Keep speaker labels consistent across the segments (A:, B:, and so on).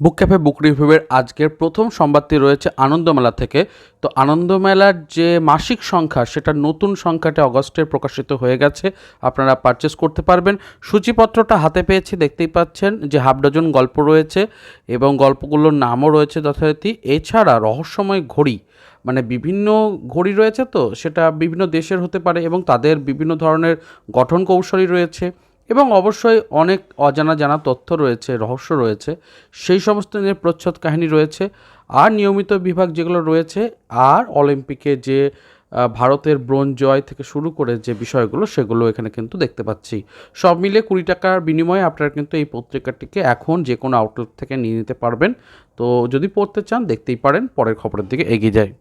A: বুক cafe বুক রিভিউয়ের আজকের প্রথম সংবাদটি রয়েছে আনন্দমেলা থেকে। তো আনন্দমেলার যে মাসিক সংখ্যা সেটা নতুন সংখ্যাটি অগস্টের প্রকাশিত হয়ে গেছে, আপনারা পারচেস করতে পারবেন। সূচিপত্রটা হাতে পেয়েছি, দেখতেই পাচ্ছেন যে হাফ ডজন গল্প রয়েছে এবং গল্পগুলোর নামও রয়েছে যথারীতি। এছাড়া রহস্যময় ঘড়ি, মানে বিভিন্ন ঘড়ি রয়েছে, তো সেটা বিভিন্ন দেশের হতে পারে এবং তাদের বিভিন্ন ধরনের গঠন কৌশলী রয়েছে এবং অবশ্যই অনেক অজানা তথ্য রয়েছে, রহস্য রয়েছে, সেই সমস্ত নিয়ে প্রচ্ছদ কাহিনী রয়েছে। আর নিয়মিত বিভাগ যেগুলো রয়েছে, আর অলিম্পিকে যে ভারতের ব্রোঞ্জ জয় থেকে শুরু করে যে বিষয়গুলো, সেগুলো এখানে কিন্তু দেখতে পাচ্ছি। সব মিলে 20 টাকার বিনিময়ে আপনারা কিন্তু এই পত্রিকাটিকে এখন যে কোনো আউটলেট থেকে নিয়ে নিতে পারবেন। তো যদি পড়তে চান দেখতেই পারেন। পরের খবরের দিকে এগিয়ে যাই।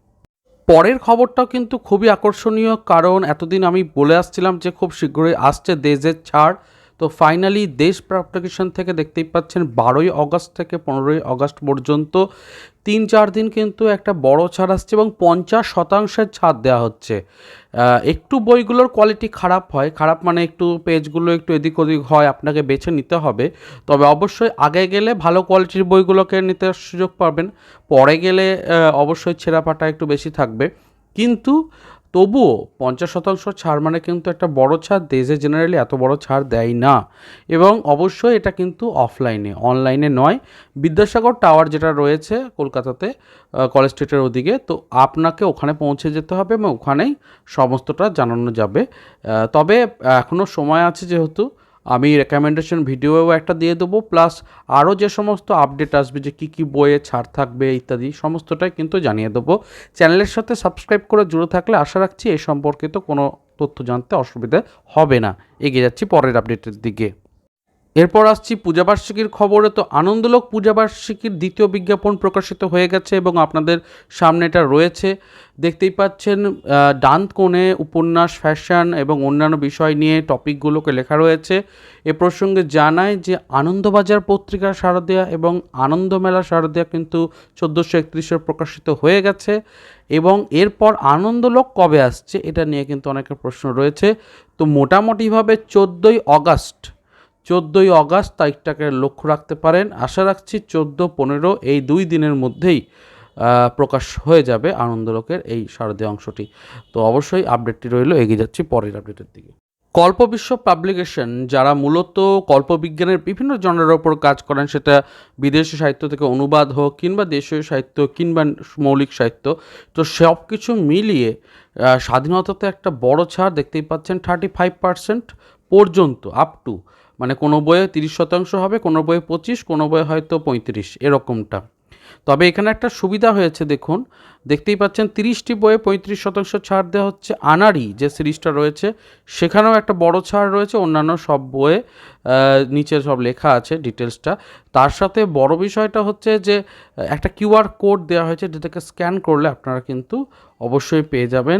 A: পরের খবরটাও কিন্তু খুবই আকর্ষণীয়, কারণ এতদিন আমি বলে আসছিলাম যে খুব শীঘ্রই আসছে দেশের ছাড়। তো ফাইনালি দেশ পাবলিকেশন থেকে দেখতেই পাচ্ছেন 12ই অগস্ট থেকে 15ই অগস্ট পর্যন্ত 3-4 দিন কিন্তু একটা বড় ছাড় আসছে এবং 50% ছাড় দেওয়া হচ্ছে। একটু বইগুলোর কোয়ালিটি খারাপ হয়, খারাপ মানে একটু পেজগুলো একটু এদিক ওদিক হয়, আপনাকে বেছে নিতে হবে। তবে অবশ্যই আগে গেলে ভালো কোয়ালিটির বইগুলোকে নিতে সুযোগ পাবেন, পরে গেলে অবশ্যই ছেঁড়াফাটা একটু বেশি থাকবে। কিন্তু তবুও 50% ছাড় মানে কিন্তু একটা বড় ছাড়, দেশে জেনারেলি এত বড় ছাড় দেয় না। এবং অবশ্যই এটা কিন্তু অফলাইনে, অনলাইনে নয়। বিদ্যাসাগর টাওয়ার যেটা রয়েছে কলকাতাতে, কলেজ স্ট্রিটের ওদিকে, তো আপনাকে ওখানে পৌঁছে যেতে হবে এবং ওখানেই সমস্তটা জানানো যাবে। তবে এখনও সময় আছে, যেহেতু আমি রেকমেন্ডেশন ভিডিওও একটা দিয়ে দেবো, প্লাস আরও যে সমস্ত আপডেট আসবে যে কী বইয়ে ছাড় থাকবে ইত্যাদি সমস্তটাই কিন্তু জানিয়ে দেবো। চ্যানেলের সাথে সাবস্ক্রাইব করে জুড়ে থাকলে আশা রাখছি এই সম্পর্কিত কোনো তথ্য জানতে অসুবিধা হবে না। এগিয়ে যাচ্ছি পরের আপডেটের দিকে। এরপর আসছি পূজাবার্ষিকীর খবরে। তো আনন্দলোক পূজাবার্ষিকীর দ্বিতীয় বিজ্ঞাপন প্রকাশিত হয়ে গেছে এবং আপনাদের সামনে এটা রয়েছে, দেখতেই পাচ্ছেন। ডান কোণে উপন্যাস, ফ্যাশন এবং অন্যান্য বিষয় নিয়ে টপিকগুলোকে লেখা রয়েছে। এ প্রসঙ্গে জানায় যে আনন্দবাজার পত্রিকা শারদিয়া এবং আনন্দমেলা শারদিয়া কিন্তু 1431 প্রকাশিত হয়ে গেছে এবং এরপর আনন্দলোক কবে আসছে এটা নিয়ে কিন্তু অনেকের প্রশ্ন রয়েছে। তো মোটামুটিভাবে 14ই অগাস্ট তারিখটাকে লক্ষ্য রাখতে পারেন। আশা রাখছি 14-15 এই 2 দিনের মধ্যেই প্রকাশ হয়ে যাবে আনন্দলোকের এই শারদীয় অংশটি। তো অবশ্যই আপডেটটি রইল। এগিয়ে যাচ্ছি পরের আপডেটের দিকে। কল্পবিশ্ব পাবলিকেশন, যারা মূলত কল্পবিজ্ঞানের বিভিন্ন জনরের ওপর কাজ করেন, সেটা বিদেশি সাহিত্য থেকে অনুবাদ হোক কিংবা দেশীয় সাহিত্য কিংবা মৌলিক সাহিত্য, তো সব কিছু মিলিয়ে স্বাধীনতাতে একটা বড় ছাড় দেখতেই পাচ্ছেন। 35% পর্যন্ত, আপ টু, মানে কোনো বইয়ে 30% হবে, কোনো বইয়ে 25, কোনো বইয়ে হয়তো 35, এরকমটা। তবে এখানে একটা সুবিধা হয়েছে, দেখুন, দেখতেই পাচ্ছেন 30টি বইয়ে 35% ছাড় দেওয়া হচ্ছে। আনাড়ি যে সিরিজটা রয়েছে সেখানেও একটা বড় ছাড় রয়েছে, অন্যান্য সব বইয়ে নিচে সব লেখা আছে ডিটেলসটা। তার সাথে বড় বিষয়টা হচ্ছে যে একটা কিউআর কোড দেওয়া হয়েছে, যেটাকে স্ক্যান করলে আপনারা কিন্তু অবশ্যই পেয়ে যাবেন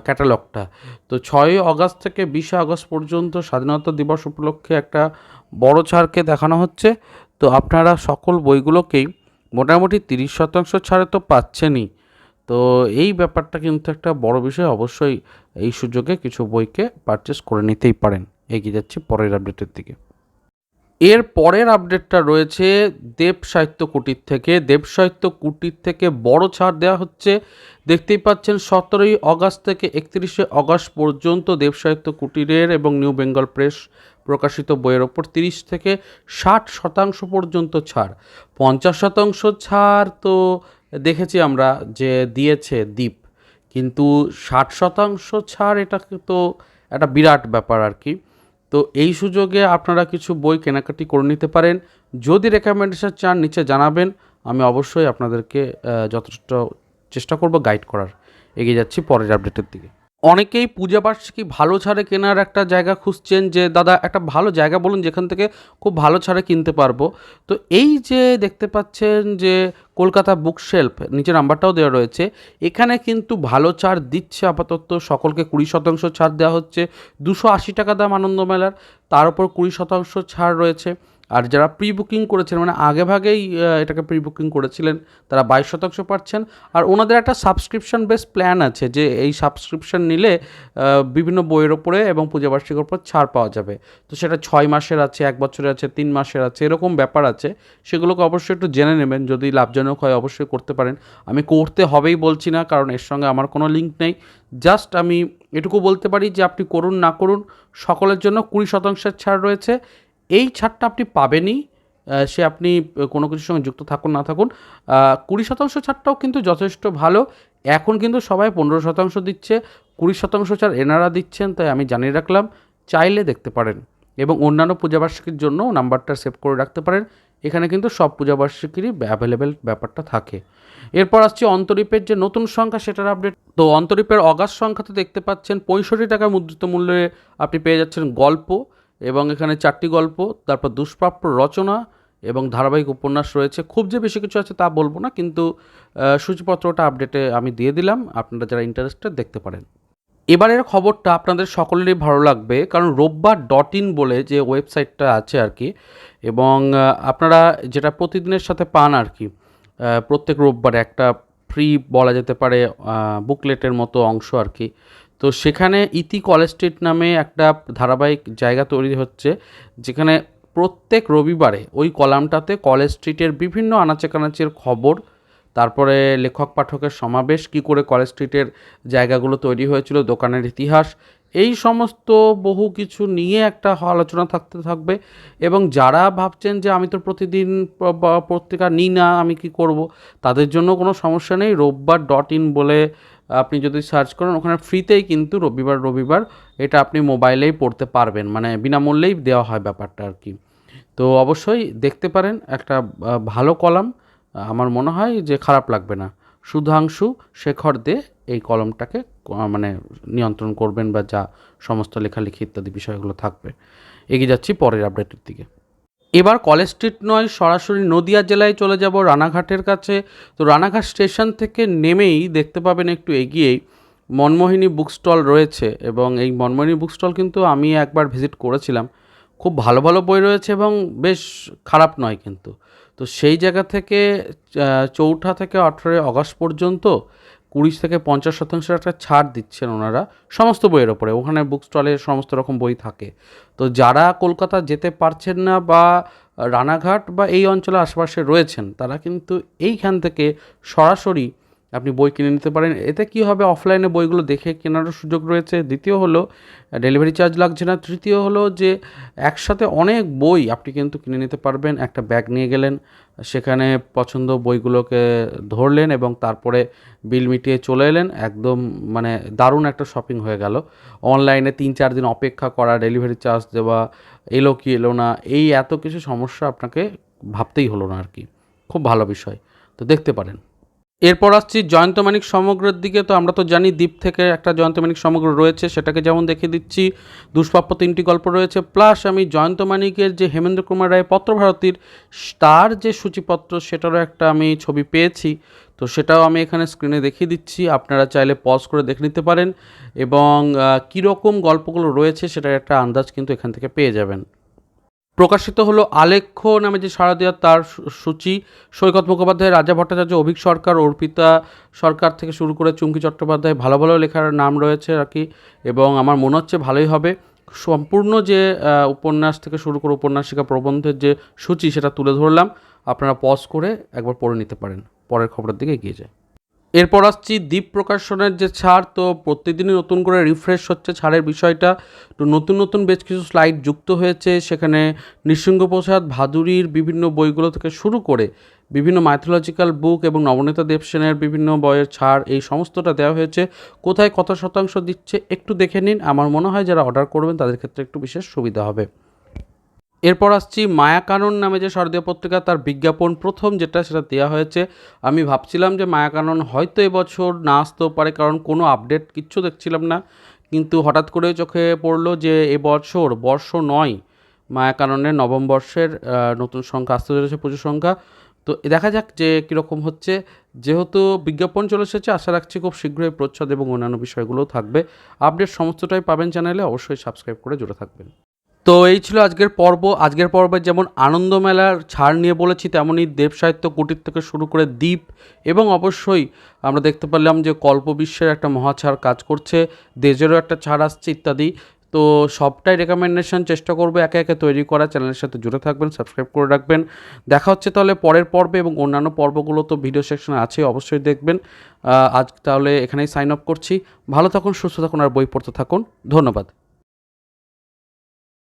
A: ক্যাটালগটা। তো 6ই অগাস্ট থেকে 20 আগস্ট পর্যন্ত স্বাধীনতা দিবস উপলক্ষে একটা বড় ছাড়কে দেখানো হচ্ছে। তো আপনারা সকল বইগুলোকেই মোটামুটি 30% ছাড়ে তো পাচ্ছেনই। তো এই ব্যাপারটা কিন্তু একটা বড় বিষয়, অবশ্যই এই সুযোগে কিছু বইকে পারচেস করে নিতেই পারেন। এগিয়ে যাচ্ছি পরের আপডেটের দিকে। এর পরের আপডেটটা রয়েছে দেব সাহিত্য কুটির থেকে। দেব সাহিত্য কুটির থেকে বড় ছাড় দেওয়া হচ্ছে, দেখতেই পাচ্ছেন। 17ই অগাস্ট থেকে 31শে অগাস্ট পর্যন্ত দেব সাহিত্য কুটিরের এবং নিউ বেঙ্গল প্রেস প্রকাশিত বইয়ের ওপর 30 থেকে 60% পর্যন্ত ছাড়। 50% ছাড় তো দেখেছি আমরা যে দিয়েছে দ্বীপ, কিন্তু 60% ছাড় এটা তো একটা বিরাট ব্যাপার আর কি। তো এই সুযোগে আপনারা কিছু বই কেনাকাটি করে নিতে পারেন। যদি রেকমেন্ডেশন চান নিচে জানাবেন, আমি অবশ্যই আপনাদেরকে যথেষ্ট চেষ্টা করব গাইড করার। এগিয়ে যাচ্ছি পরের আপডেটের দিকে। অনেকেই পূজাবার্ষিকী ভালো ছাড়ে কেনার একটা জায়গা খুঁজছেন, যে দাদা একটা ভালো জায়গা বলুন যেখান থেকে খুব ভালো ছাড়ে কিনতে পারবো। তো এই যে দেখতে পাচ্ছেন যে কলকাতা বুকশেলফ, নিচে নাম্বারটাও দেওয়া রয়েছে, এখানে কিন্তু ভালো ছাড় দিচ্ছে। আপাতত সকলকে 20% ছাড় দেওয়া হচ্ছে। 280 টাকা দাম আনন্দমেলার, তার উপর 20% ছাড় রয়েছে। আর যারা প্রি বুকিং করেছেন মানে আগেভাগেই এটাকে প্রি বুকিং করেছিলেন তারা 22% পাচ্ছেন। আর ওনাদের একটা সাবস্ক্রিপশন বেস প্ল্যান আছে যে এই সাবস্ক্রিপশন নিলে বিভিন্ন বইয়ের ওপরে এবং পূজাবার্ষিকীর ওপর ছাড় পাওয়া যাবে। তো সেটা 6 মাসের আছে, 1 বছরের আছে, 3 মাসের আছে, এরকম ব্যাপার আছে। সেগুলোকে অবশ্যই একটু জেনে নেবেন, যদি লাভজনক হয় অবশ্যই করতে পারেন। আমি করতে হবেই বলছি না, কারণ এর সঙ্গে আমার কোনো লিঙ্ক নেই। জাস্ট আমি এটুকু বলতে পারি যে আপনি করুন না করুন, সকলের জন্য 20% ছাড় রয়েছে। এই ছাড়টা আপনি পাবেনই, সে আপনি কোনো কিছুর সঙ্গে যুক্ত থাকুন না থাকুন। 20% ছাড়টাও কিন্তু যথেষ্ট ভালো। এখন কিন্তু সবাই 15% দিচ্ছে, 20% ছাড় এনারা দিচ্ছেন, তাই আমি জানিয়ে রাখলাম। চাইলে দেখতে পারেন এবং অন্যান্য পূজাবার্ষিকীর জন্য নাম্বারটা সেভ করে রাখতে পারেন। এখানে কিন্তু সব পূজাবার্ষিকীরই অ্যাভেলেবেল ব্যাপারটা থাকে। এরপর আসছে অন্তরীপের যে নতুন সংখ্যা সেটার আপডেট। তো অন্তরীপের অগাস্ট সংখ্যাতে দেখতে পাচ্ছেন 65 টাকা মুদ্রিত মূল্যে আপনি পেয়ে যাচ্ছেন গল্প, এবং এখানে 4টি গল্প, তারপর দুষ্প্রাপ্য রচনা এবং ধারাবাহিক উপন্যাস রয়েছে। খুব যে বেশি কিছু আছে তা বলবো না, কিন্তু সূচিপত্রটা আপডেটে আমি দিয়ে দিলাম, আপনারা যারা ইন্টারেস্টেড দেখতে পারেন। এবারের খবরটা আপনাদের সকলেরই ভালো লাগবে, কারণ robbar.in বলে যে ওয়েবসাইটটা আছে আর কি, এবং আপনারা যেটা প্রতিদিনের সাথে পান আর কি, প্রত্যেক রোববারে একটা ফ্রি বলা যেতে পারে বুকলেটের মতো অংশ আর কি। তো সেখানে ইতি কলেজ স্ট্রিট নামে একটা ধারাবাহিক জায়গা তৈরি হচ্ছে, যেখানে প্রত্যেক রবিবারে ওই কলামটাতে কলেজ স্ট্রিটের বিভিন্ন আনাচে কানাচের খবর, তারপরে লেখক পাঠকের সমাবেশ, কী করে কলেজ স্ট্রিটের জায়গাগুলো তৈরি হয়েছিল, দোকানের ইতিহাস, এই সমস্ত বহু কিছু নিয়ে একটা আলোচনা থাকতে থাকবে। এবং যারা ভাবছেন যে আমি তো প্রতিদিন পত্রিকা নিই না, আমি কি করব, তাদের জন্য কোনো সমস্যা নেই। robbar.in বলে আপনি যদি সার্চ করেন, ওখানে ফ্রিতেই কিন্তু রবিবার এটা আপনি মোবাইলেই পড়তে পারবেন, মানে বিনামূল্যেই দেওয়া হয় ব্যাপারটা আর কি। তো অবশ্যই দেখতে পারেন, একটা ভালো কলাম, আমার মনে হয় যে খারাপ লাগবে না। সুধাংশু শেখর দে এই কলমটাকে মানে নিয়ন্ত্রণ করবেন, বা যা সমস্ত লেখালেখি ইত্যাদি বিষয়গুলো থাকবে। এগিয়ে যাচ্ছি পরের আপডেটের দিকে। এবার কলেজ স্ট্রিট নয়, সরাসরি নদিয়া জেলায় চলে যাব, রানাঘাটের কাছে। তো রানাঘাট স্টেশন থেকে নেমেই দেখতে পাবেন একটু এগিয়েই মনমোহিনী বুক স্টল রয়েছে, এবং এই মনমোহিনী বুক স্টল কিন্তু আমি একবার ভিজিট করেছিলাম। খুব ভালো ভালো বই রয়েছে এবং বেশ খারাপ নয় কিন্তু। তো সেই জায়গা থেকে 4 থেকে 18 অগস্ট পর্যন্ত 20 থেকে 50% একটা ছাড় দিচ্ছেন ওনারা সমস্ত বইয়ের ওপরে। ওখানে বুক স্টলে সমস্ত রকম বই থাকে। তো যারা কলকাতা যেতে পারছেন না বা রানাঘাট বা এই অঞ্চলের আশেপাশে রয়েছেন, তারা কিন্তু এইখান থেকে সরাসরি আপনি বই কিনে নিতে পারেন। এতে কি হবে, অফলাইনে বইগুলো দেখে কেনারও সুযোগ রয়েছে। দ্বিতীয় হলো ডেলিভারি চার্জ লাগছে না। তৃতীয় হলো যে একসাথে অনেক বই আপনি কিন্তু কিনে নিতে পারবেন। একটা ব্যাগ নিয়ে গেলেন, সেখানে পছন্দ বইগুলোকে ধরলেন এবং তারপরে বিল মিটিয়ে চলে এলেন। একদম মানে দারুণ একটা শপিং হয়ে গেল। অনলাইনে 3-4 দিন অপেক্ষা করা, ডেলিভারি চার্জ দেওয়া, এলো কি এলো না, এই এত কিছু সমস্যা আপনাকে ভাবতেই হলো না আর কি। খুব ভালো বিষয়, তো দেখতে পারেন। এরপর আসছি জয়ন্ত মানিক সমগ্রের দিকে। তো আমরা তো জানি দ্বীপ থেকে একটা জয়ন্ত মানিক সমগ্র রয়েছে, সেটাকে যেমন দেখে দিচ্ছি। দুষ্প্রাপ্য 3টি গল্প রয়েছে, প্লাস আমি জয়ন্ত মানিকের যে হেমেন্দ্র কুমার রায় পত্রভারতীর তার যে সূচিপত্র, সেটারও একটা আমি ছবি পেয়েছি। তো সেটাও আমি এখানে স্ক্রিনে দেখিয়ে দিচ্ছি, আপনারা চাইলে পজ করে দেখে নিতে পারেন, এবং কীরকম গল্পগুলো রয়েছে সেটার একটা আন্দাজ কিন্তু এখান থেকে পেয়ে যাবেন। প্রকাশিত হলো আলেখ্য নামে যে শারদীয়া, তার সূচি। সৈকত মুখোপাধ্যায়, রাজা ভট্টাচার্য, অভিক সরকার, অর্পিতা সরকার থেকে শুরু করে চুমকি চট্টোপাধ্যায়, ভালো ভালো লেখার নাম রয়েছে আর কি, এবং আমার মনে হচ্ছে ভালোই হবে। সম্পূর্ণ যে উপন্যাস থেকে শুরু করে উপন্যাসিকা প্রবন্ধের যে সূচি সেটা তুলে ধরলাম, আপনারা পজ করে একবার পড়ে নিতে পারেন। পরের খবরের দিকে এগিয়ে যায়। এরপর আসছি দ্বীপ প্রকাশনের যে ছাড়। তো প্রত্যেকদিনই নতুন করে রিফ্রেশ হচ্ছে ছাড়ের বিষয়টা। তো নতুন নতুন বেশ কিছু স্লাইড যুক্ত হয়েছে, সেখানে নৃসিংহপ্রসাদ ভাদুরীর বিভিন্ন বইগুলো থেকে শুরু করে বিভিন্ন মাইথোলজিক্যাল বুক এবং নবনীতা দেবসেনের বিভিন্ন বইয়ের ছাড়, এই সমস্তটা দেওয়া হয়েছে। কোথায় কত শতাংশ দিচ্ছে একটু দেখে নিন, আমার মনে হয় যারা অর্ডার করবেন তাদের ক্ষেত্রে একটু বিশেষ সুবিধা হবে। এরপর আসছি মায়াকানন নামে যে শারদীয় পত্রিকা, তার বিজ্ঞাপন প্রথম যেটা সেটা দেওয়া হয়েছে। আমি ভাবছিলাম যে মায়াকানন হয়তো এবছর না আসতেও পারে, কারণ কোনো আপডেট কিচ্ছু দেখছিলাম না, কিন্তু হঠাৎ করে চোখে পড়লো যে এবছর বর্ষ নয়, মায়াকাননের নবম বর্ষের নতুন সংখ্যা আসতে চলেছে, পুজো সংখ্যা। তো দেখা যাক যে কীরকম হচ্ছে। যেহেতু বিজ্ঞাপন চলে এসেছে, আশা রাখছি খুব শীঘ্রই প্রচ্ছদ এবং অন্যান্য বিষয়গুলোও থাকবে। আপডেট সমস্তটাই পাবেন চ্যানেলে, অবশ্যই সাবস্ক্রাইব করে জুড়ে থাকবেন। তো এই ছিল আজকের পর্ব। আজকের পর্বে যেমন আনন্দমেলার ছাড় নিয়ে বলেছি, তেমনই দেব সাহিত্য কুটির থেকে শুরু করে দ্বীপ, এবং অবশ্যই আমরা দেখতে পেলাম যে কল্পবিশ্বের একটা মহাছাড় কাজ করছে, দেজেরও একটা ছাড় আসছে ইত্যাদি। তো সবটাই রেকমেন্ডেশন চেষ্টা করবো একে একে তৈরি করা। চ্যানেলের সাথে জুড়ে থাকবেন, সাবস্ক্রাইব করে রাখবেন। দেখা হচ্ছে তাহলে পরের পর্বে, এবং অন্যান্য পর্বগুলো তো ভিডিও সেকশনে আছে, অবশ্যই দেখবেন। আজ তাহলে এখানেই সাইন অফ করছি। ভালো থাকুন, সুস্থ থাকুন, আর বই পড়তে থাকুন। ধন্যবাদ।